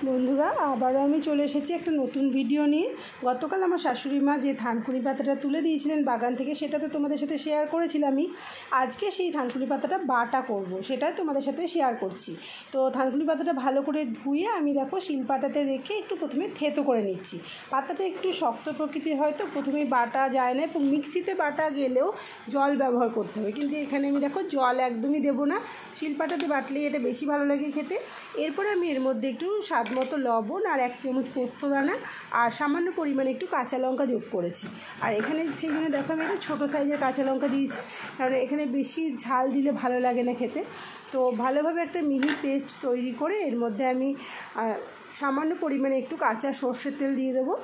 বন্ধুরা আবারও আমি চলে এসেছি একটা নতুন ভিডিও নিয়ে। গতকাল আমার শাশুড়ি মা যে থানকুনি পাতাটা তুলে দিয়েছিলেন বাগান থেকে, সেটা তো তোমাদের সাথে শেয়ার করেছিলামই। আজকে সেই থানকুনি পাতাটা বাটা করব, সেটাই তোমাদের সাথে শেয়ার করছি। তো থানকুনি পাতাটা ভালো করে ধুয়ে আমি দেখো শিলপাটাতে রেখে একটু প্রথমে থেতো করে নিচ্ছি। পাতাটা একটু শক্ত প্রকৃতির হয়তো প্রথমেই বাটা যায় না, এবং মিক্সিতে বাটা গেলেও জল ব্যবহার করতে হবে, কিন্তু এখানে আমি দেখো জল একদমই দেবো না, শিলপাটাতে বাটলেই এটা বেশি ভালো লাগে খেতে। এরপরে আমি এর মধ্যে একটু স্বাদ মতো লবণ আর 1 চামচ পোস্ত দানা আর সামান্য পরিমাণে একটু কাঁচা লঙ্কা যোগ করেছি। আর এখানে সেই জন্য দেখো আমি একটা ছোটো সাইজের কাঁচা লঙ্কা দিয়েছি, কারণ এখানে বেশি ঝাল দিলে ভালো লাগে না খেতে। তো ভালোভাবে একটা মিহি পেস্ট তৈরি করে এর মধ্যে আমি সামান্য পরিমাণে একটু কাঁচা সর্ষের তেল দিয়ে দেবো,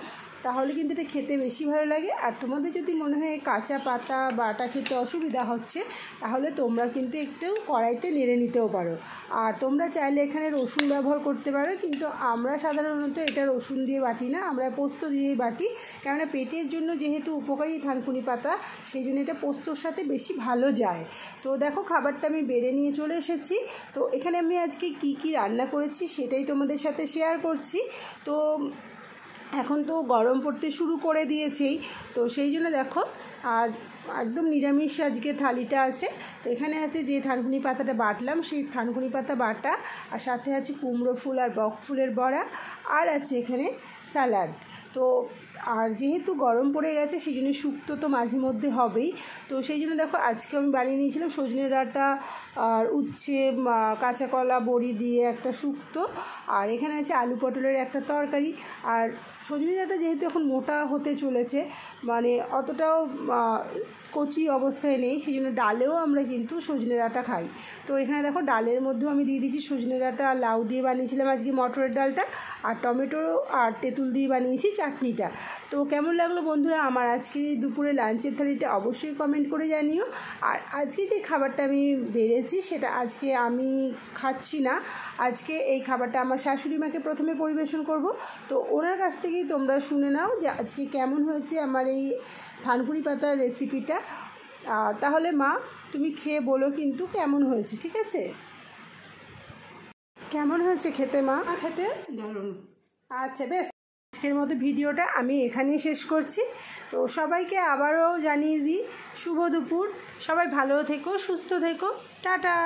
তাহলে কিন্তু এটা খেতে বেশি ভালো লাগে। আর তোমাদের যদি মনে হয় কাঁচা পাতা বাটা খেতে অসুবিধা হচ্ছে, তাহলে তোমরা কিন্তু একটু কড়াইতে নেড়ে নিতেও পারো। আর তোমরা চাইলে এখানে রসুন ব্যবহার করতে পারো, কিন্তু আমরা সাধারণত এটা রসুন দিয়ে বাটি না, আমরা পোস্ত দিয়েই বাটি, কেননা পেটের জন্য যেহেতু উপকারী থানকুনি পাতা, সেই জন্য এটা পোস্তর সাথে বেশি ভালো যায়। তো দেখো খাবারটা আমি বেড়ে নিয়ে চলে এসেছি। তো এখানে আমি আজকে কি রান্না করেছি সেটাই তোমাদের সাথে শেয়ার করছি। তো এখন তো গরম পড়তে শুরু করে দিয়েছেই, তো সেই জন্য দেখো আর একদম নিরামিষ আজকে থালিটা আছে। তো এখানে আছে যে থানকুনি পাতাটা বাটলাম, সেই থানকুনি পাতা বাটা, আর সাথে আছে কুমড়ো ফুল আর বক ফুলের বড়া, আর আছে এখানে স্যালাড। তো আর যেহেতু গরম পড়ে গেছে সেই জন্য শুক্তো তো মাঝে মধ্যে হবেই। তো সেই জন্য দেখো আজকে আমি বানিয়ে নিয়েছিলাম সজনে ডাঁটা আর উচ্ছে, কাঁচা কলা, বড়ি দিয়ে একটা শুক্তো, আর এখানে আছে আলু পটলের একটা তরকারি। আর সজনে ডাঁটা যেহেতু এখন মোটা হতে চলেছে, মানে অতটাও কচি অবস্থায় নেই, সেই জন্য ডালেও আমরা কিন্তু সজনে ডাঁটা খাই। তো এখানে দেখো ডালের মধ্যেও আমি দিয়ে দিয়েছি সজনে ডাঁটা, লাউ দিয়ে বানিয়েছিলাম আজকে মটরের ডালটা, আর টমেটো আর তেঁতুল দিয়ে বানিয়েছি চাটনিটা। তো কেমন লাগলো বন্ধুরা আমার আজকে এই দুপুরে লাঞ্চের থালিটা, অবশ্যই কমেন্ট করে জানিও। আর আজকে যে খাবারটা আমি বেড়েছি সেটা আজকে আমি খাচ্ছি না, আজকে এই খাবারটা আমার শাশুড়ি মাকে প্রথমে পরিবেশন করব। তো ওনার কাছ থেকেই তোমরা শুনে নাও যে আজকে কেমন হয়েছে আমার এই থানকুনি পাতার রেসিপিটা। তাহলে মা তুমি খেয়ে বলো কিন্তু কেমন হয়েছে, ঠিক আছে? কেমন হয়েছে খেতে মা? খেতে দারুণ। আচ্ছা বেশ, আজকের মতো ভিডিওটা আমি এখানেই শেষ করছি। তো সবাইকে আবারও জানিয়ে দিই শুভ দুপুর, সবাই ভালো থেকো, সুস্থ থেকো, টাটা।